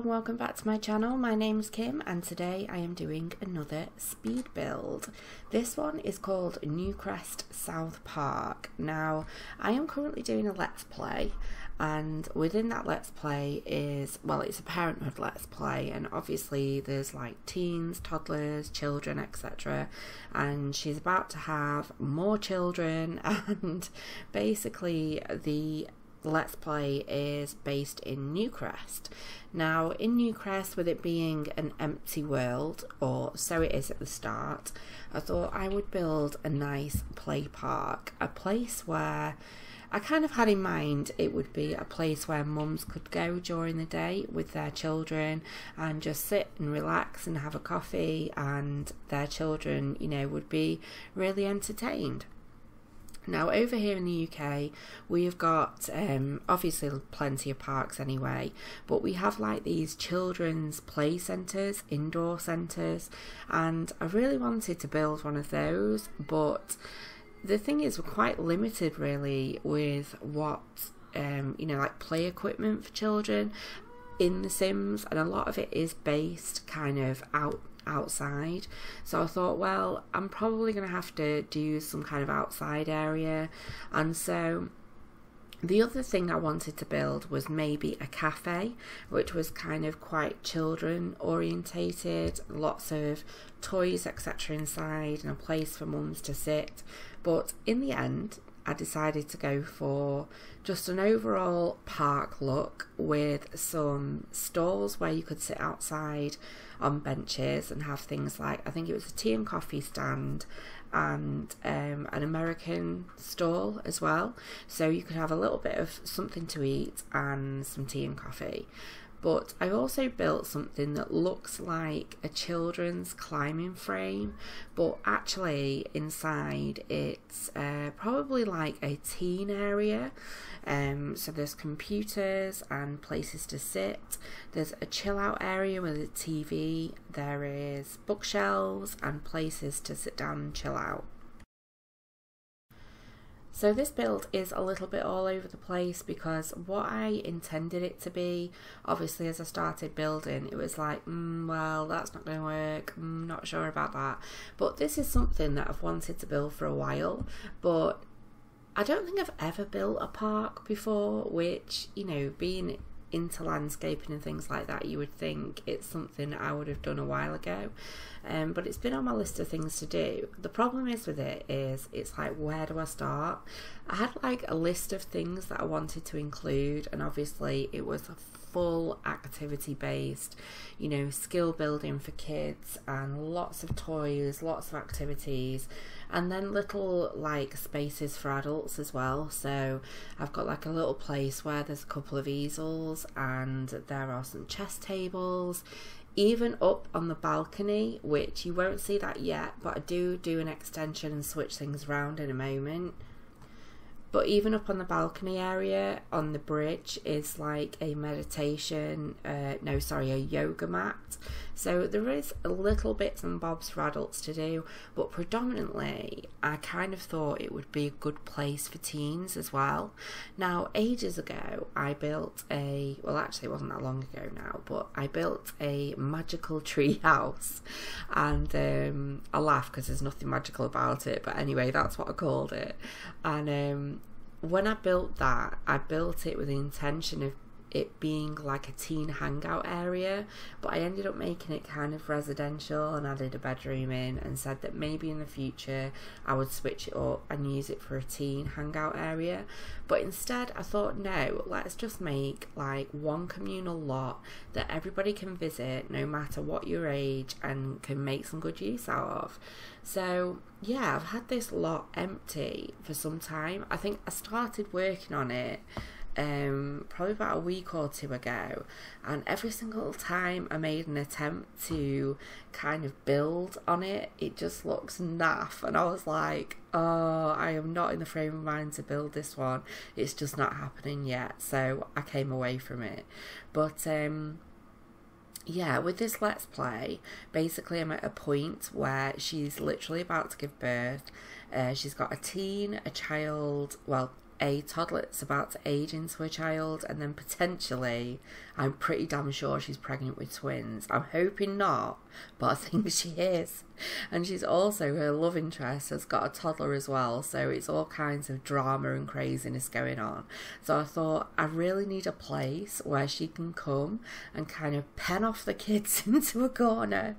welcome back to my channel. My name's Kim and today I am doing another speed build. This one is called Newcrest South Park. Now I am currently doing a let's play, and within that let's play is, well, it's a parenthood let's play, and obviously there's like teens, toddlers, children, etc. and she's about to have more children, and basically the let's play is based in Newcrest. Now in Newcrest, with it being an empty world, or so it is at the start, I thought I would build a nice play park, a place where I kind of had in mind it would be a place where mums could go during the day with their children and just sit and relax and have a coffee, and their children, you know, would be really entertained. Now over here in the UK we have got obviously plenty of parks anyway, but we have like these children's play centres, indoor centres, and I really wanted to build one of those, but the thing is we're quite limited really with what you know, like play equipment for children in The Sims, and a lot of it is based kind of outside. So I thought, well, I'm probably going to have to do some kind of outside area. And so the other thing I wanted to build was maybe a cafe, which was kind of quite children orientated, lots of toys etc inside, and a place for mums to sit. But in the end I decided to go for just an overall park look with some stalls where you could sit outside on benches and have things like, I think it was a tea and coffee stand and an American stall as well, so you could have a little bit of something to eat and some tea and coffee. But I also built something that looks like a children's climbing frame, but actually inside it's probably like a teen area. So there's computers and places to sit. There's a chill out area with a TV. There is bookshelves and places to sit down and chill out. So this build is a little bit all over the place because what I intended it to be, obviously as I started building, it was like, well, that's not going to work, not sure about that. But this is something that I've wanted to build for a while, but I don't think I've ever built a park before, which, you know, being into landscaping and things like that, you would think it's something I would have done a while ago, but it's been on my list of things to do. The problem is with it is it's like, where do I start? I had like a list of things that I wanted to include, and obviously it was a full activity based, you know, skill building for kids and lots of toys, lots of activities, and then little like spaces for adults as well. So I've got like a little place where there's a couple of easels and there are some chess tables, even up on the balcony, which you won't see that yet, but I do an extension and switch things around in a moment. But even up on the balcony area on the bridge is like a meditation, a yoga mat. So there is a little bits and bobs for adults to do, but predominantly I kind of thought it would be a good place for teens as well. Now ages ago I built well actually it wasn't that long ago now, but I built a magical tree house, and I laugh because there's nothing magical about it, but anyway, that's what I called it. And when I built that, I built it with the intention of it being like a teen hangout area, but I ended up making it kind of residential and added a bedroom in, and said that maybe in the future I would switch it up and use it for a teen hangout area. But instead I thought, no, let's just make like one communal lot that everybody can visit no matter what your age and can make some good use out of. So yeah, I've had this lot empty for some time. I think I started working on it probably about a week or two ago, and every single time I made an attempt to kind of build on it, it just looks naff, and I was like, oh, I am not in the frame of mind to build this one, it's just not happening yet. So I came away from it. But yeah, with this let's play, basically I'm at a point where she's literally about to give birth. She's got a teen, a child, well, a toddler that's about to age into a child, and then potentially, I'm pretty damn sure she's pregnant with twins. I'm hoping not, but I think she is. And she's also, her love interest has got a toddler as well, so it's all kinds of drama and craziness going on. So I thought, I really need a place where she can come and kind of pen off the kids into a corner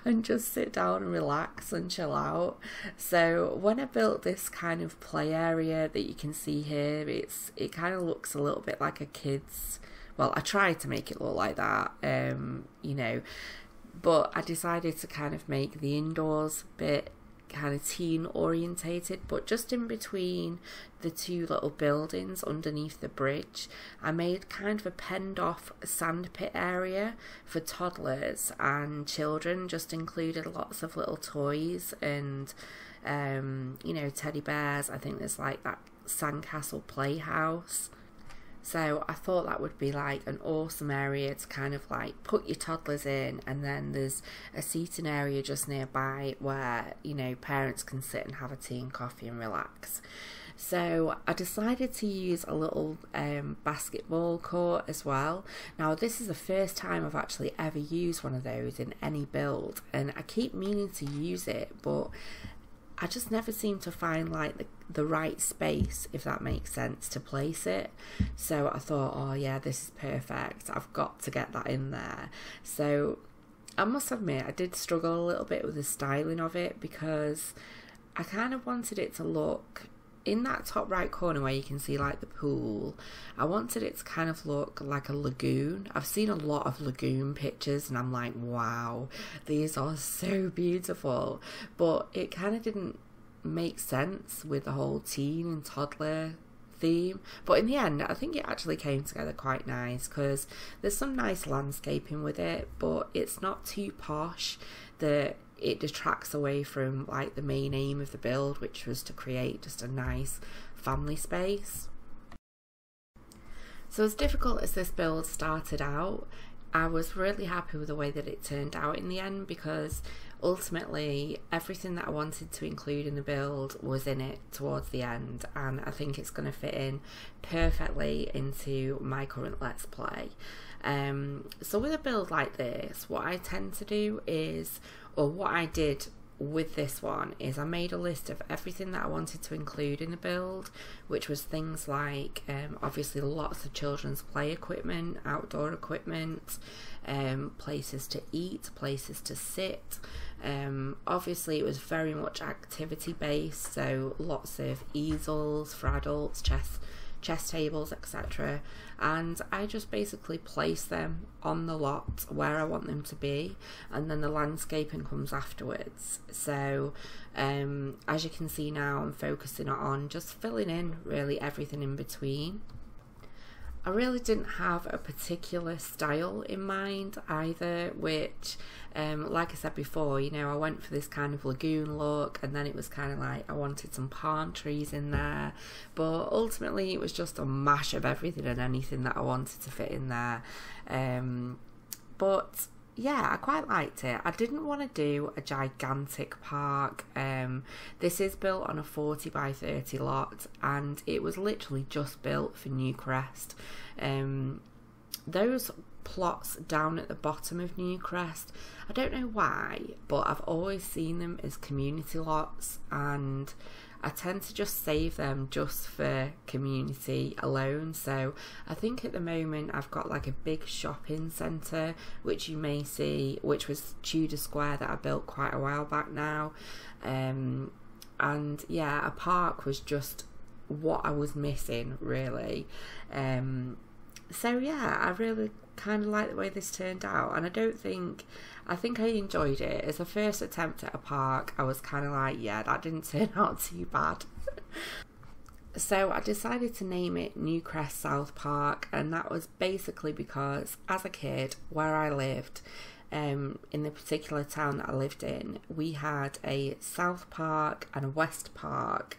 and just sit down and relax and chill out. So when I built this kind of play area that you can see here, it kind of looks a little bit like a kid's, well, I tried to make it look like that, you know, but I decided to kind of make the indoors bit kind of teen orientated, but just in between the two little buildings underneath the bridge, I made kind of a penned off sandpit area for toddlers and children, just included lots of little toys and you know, teddy bears. I think there's like that sandcastle playhouse. So I thought that would be like an awesome area to kind of like put your toddlers in, and then there's a seating area just nearby where, you know, parents can sit and have a tea and coffee and relax. So I decided to use a little basketball court as well. Now this is the first time I've actually ever used one of those in any build, and I keep meaning to use it, but I just never seem to find like the right space, if that makes sense, to place it. So I thought, oh yeah, this is perfect. I've got to get that in there. So I must admit, I did struggle a little bit with the styling of it, because I kind of wanted it to look, in that top right corner where you can see like the pool, I wanted it to kind of look like a lagoon. I've seen a lot of lagoon pictures and I'm like, wow, these are so beautiful, but it kind of didn't make sense with the whole teen and toddler theme. But in the end, I think it actually came together quite nice, because there's some nice landscaping with it, but it's not too posh that it detracts away from like the main aim of the build, which was to create just a nice family space. So as difficult as this build started out, I was really happy with the way that it turned out in the end, because ultimately everything that I wanted to include in the build was in it towards the end, and I think it's going to fit in perfectly into my current Let's Play. So with a build like this, what I tend to do is, or what I did with this one, is I made a list of everything that I wanted to include in the build, which was things like obviously lots of children's play equipment, outdoor equipment, places to eat, places to sit. Obviously it was very much activity based, so lots of easels for adults, chess tables, etc. And I just basically place them on the lot where I want them to be, and then the landscaping comes afterwards. So as you can see now, I'm focusing on just filling in really everything in between. I really didn't have a particular style in mind either, which like I said before, you know, I went for this kind of lagoon look, and then it was kind of like I wanted some palm trees in there, but ultimately it was just a mash of everything and anything that I wanted to fit in there. But yeah, I quite liked it. I didn't want to do a gigantic park. This is built on a 40 by 30 lot, and it was literally just built for Newcrest. Those plots down at the bottom of Newcrest, I don't know why, but I've always seen them as community lots, and I tend to just save them just for community alone. So I think at the moment I've got like a big shopping centre, which you may see, which was Tudor Square, that I built quite a while back now. And yeah, a park was just what I was missing really. So yeah, I really kind of like the way this turned out, and I think I enjoyed it. As a first attempt at a park, I was kind of like, yeah, that didn't turn out too bad. So I decided to name it Newcrest South Park, and that was basically because as a kid, where I lived, in the particular town that I lived in, we had a South Park and a West Park,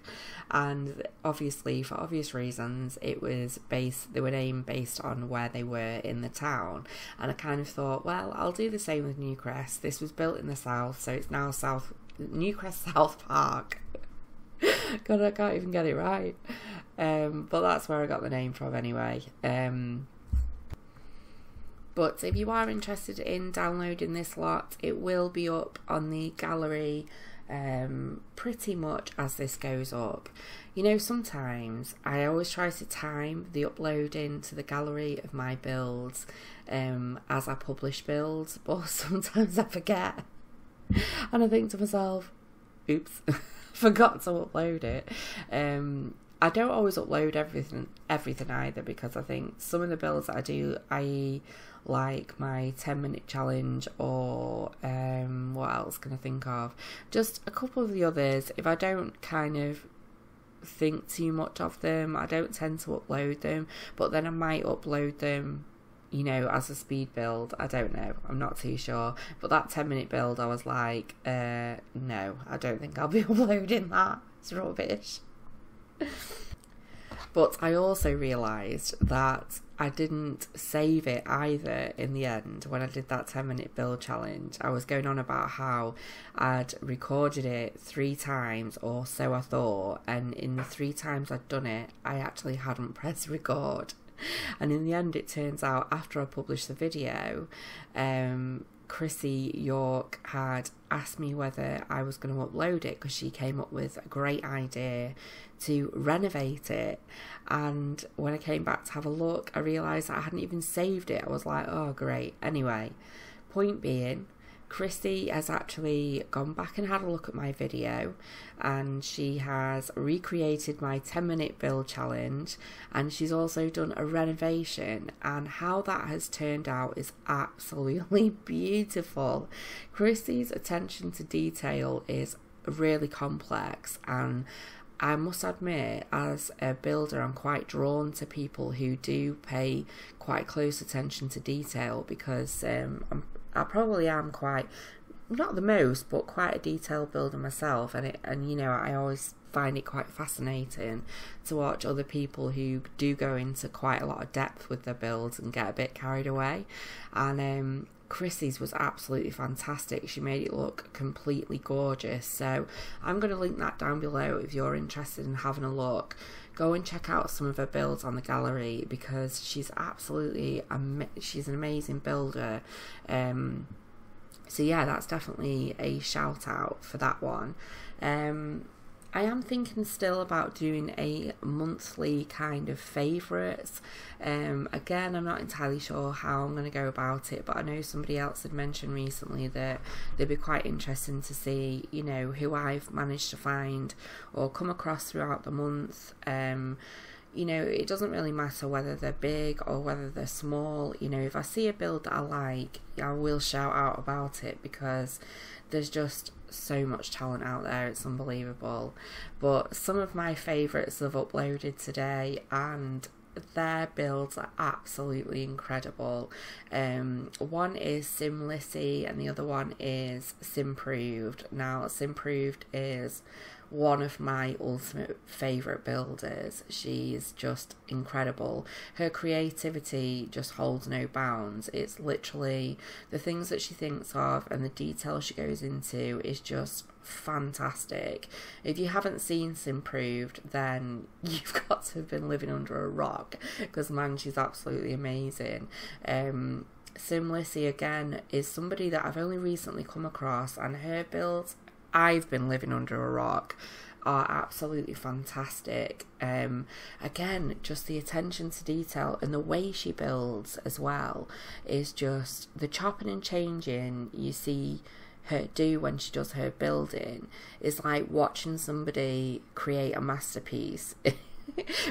and obviously for obvious reasons it was they were named based on where they were in the town, and I kind of thought, well, I'll do the same with Newcrest. This was built in the south, so it's now Newcrest South Park. God, I can't even get it right. But that's where I got the name from anyway. But if you are interested in downloading this lot, it will be up on the gallery pretty much as this goes up. You know, sometimes I always try to time the uploading to the gallery of my builds as I publish builds, but sometimes I forget. And I think to myself, oops, forgot to upload it. I don't always upload everything either, because I think some of the builds that I do, i.e. like my 10-minute challenge, or what else can I think of? Just a couple of the others, if I don't kind of think too much of them, I don't tend to upload them, but then I might upload them, you know, as a speed build. I don't know, I'm not too sure. But that 10-minute build, I was like, no, I don't think I'll be uploading that. It's rubbish. But I also realised that I didn't save it either in the end when I did that 10-minute build challenge. I was going on about how I'd recorded it 3 times, or so I thought, and in the 3 times I'd done it, I actually hadn't pressed record. And in the end, it turns out, after I published the video, ChrissieYork had asked me whether I was going to upload it, because she came up with a great idea to renovate it. And when I came back to have a look, I realised I hadn't even saved it. I was like, oh great. Anyway, point being, Chrissie has actually gone back and had a look at my video, and she has recreated my 10-minute build challenge, and she's also done a renovation, and how that has turned out is absolutely beautiful. Chrissie's attention to detail is really complex, and I must admit, as a builder, I'm quite drawn to people who do pay quite close attention to detail, because I probably am quite, not the most, but quite a detailed builder myself, and you know, I always find it quite fascinating to watch other people who do go into quite a lot of depth with their builds and get a bit carried away. And Chrissie's was absolutely fantastic. She made it look completely gorgeous. So I'm going to link that down below if you're interested in having a look. Go and check out some of her builds on the gallery, because she's absolutely she's an amazing builder. So yeah, that's definitely a shout out for that one. I am thinking still about doing a monthly kind of favourites. Again, I'm not entirely sure how I'm going to go about it, but I know somebody else had mentioned recently that they'd be quite interesting to see, you know, who I've managed to find or come across throughout the month. You know, it doesn't really matter whether they're big or whether they're small. You know, if I see a build that I like, I will shout out about it, because there's just so much talent out there, it's unbelievable. But some of my favourites have uploaded today, and their builds are absolutely incredible. One is Simlissy and the other one is Simproved. Now, Simproved is one of my ultimate favourite builders. She's just incredible. Her creativity just holds no bounds. It's literally the things that she thinks of and the detail she goes into is just fantastic. If you haven't seen Simproved, then you've got to have been living under a rock, because man, she's absolutely amazing. Simlissy again is somebody that I've only recently come across, and her builds, I've been living under a rock, are absolutely fantastic. Again, just the attention to detail and the way she builds as well is just the chopping and changing you see her do when she does her building is like watching somebody create a masterpiece.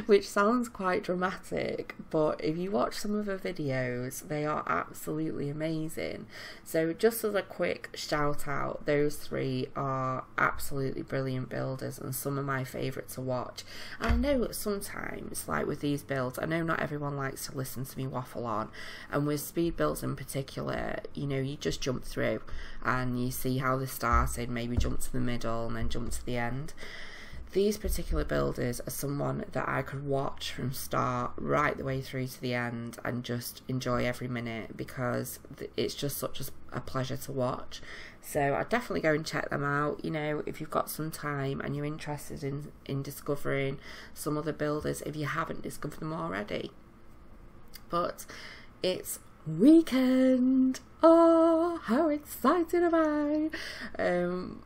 Which sounds quite dramatic, but if you watch some of her videos, they are absolutely amazing. So just as a quick shout out, those 3 are absolutely brilliant builders and some of my favourites to watch. And I know that sometimes, like with these builds, I know not everyone likes to listen to me waffle on, and with speed builds in particular, you know, you just jump through and you see how they started, maybe jump to the middle and then jump to the end. these particular builders are someone that I could watch from start right the way through to the end and just enjoy every minute, because it's just such a pleasure to watch. So I'd definitely go and check them out, you know, if you've got some time and you're interested in discovering some other builders if you haven't discovered them already. But it's weekend. Oh, how excited am I!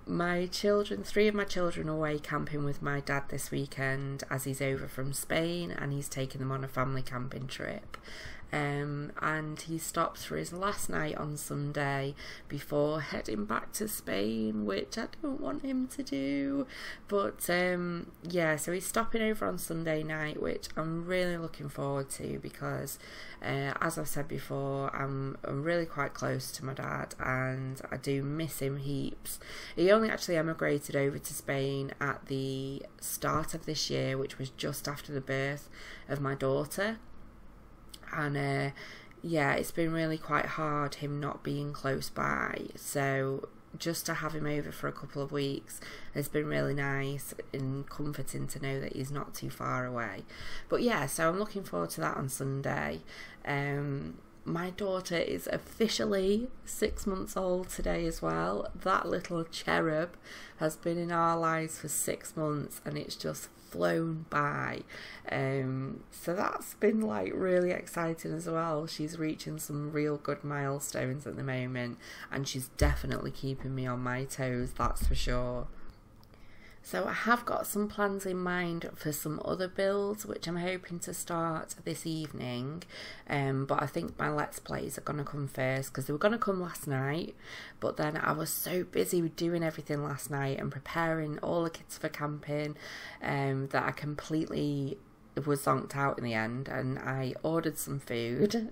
My children, 3 of my children are away camping with my dad this weekend, as he's over from Spain and he's taking them on a family camping trip. And he stopped for his last night on Sunday before heading back to Spain, which I don't want him to do. But yeah, so he's stopping over on Sunday night, which I'm really looking forward to, because as I've said before, I'm really quite close to my dad and I do miss him heaps. He only actually emigrated over to Spain at the start of this year, which was just after the birth of my daughter. And yeah, it's been really quite hard, him not being close by. So just to have him over for a couple of weeks has been really nice and comforting to know that he's not too far away. But yeah, so I'm looking forward to that on Sunday. My daughter is officially 6 months old today as well. That little cherub has been in our lives for 6 months and it's just flown by. So that's been like really exciting as well. She's reaching some real good milestones at the moment and she's definitely keeping me on my toes, that's for sure. So I have got some plans in mind for some other builds which I'm hoping to start this evening, but I think my Let's Plays are going to come first, because they were going to come last night, but then I was so busy with doing everything last night and preparing all the kids for camping that I completely was zonked out in the end, and I ordered some food.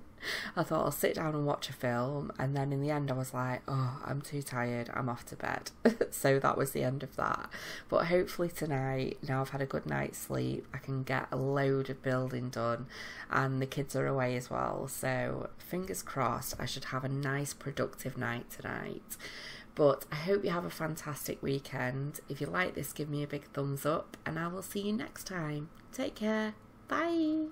I thought I'll sit down and watch a film, and then in the end I was like, oh, I'm too tired, I'm off to bed. So that was the end of that. But hopefully tonight, now I've had a good night's sleep, I can get a load of building done, and the kids are away as well, so fingers crossed I should have a nice productive night tonight. But I hope you have a fantastic weekend. If you like this, give me a big thumbs up, and I will see you next time. Take care. Bye.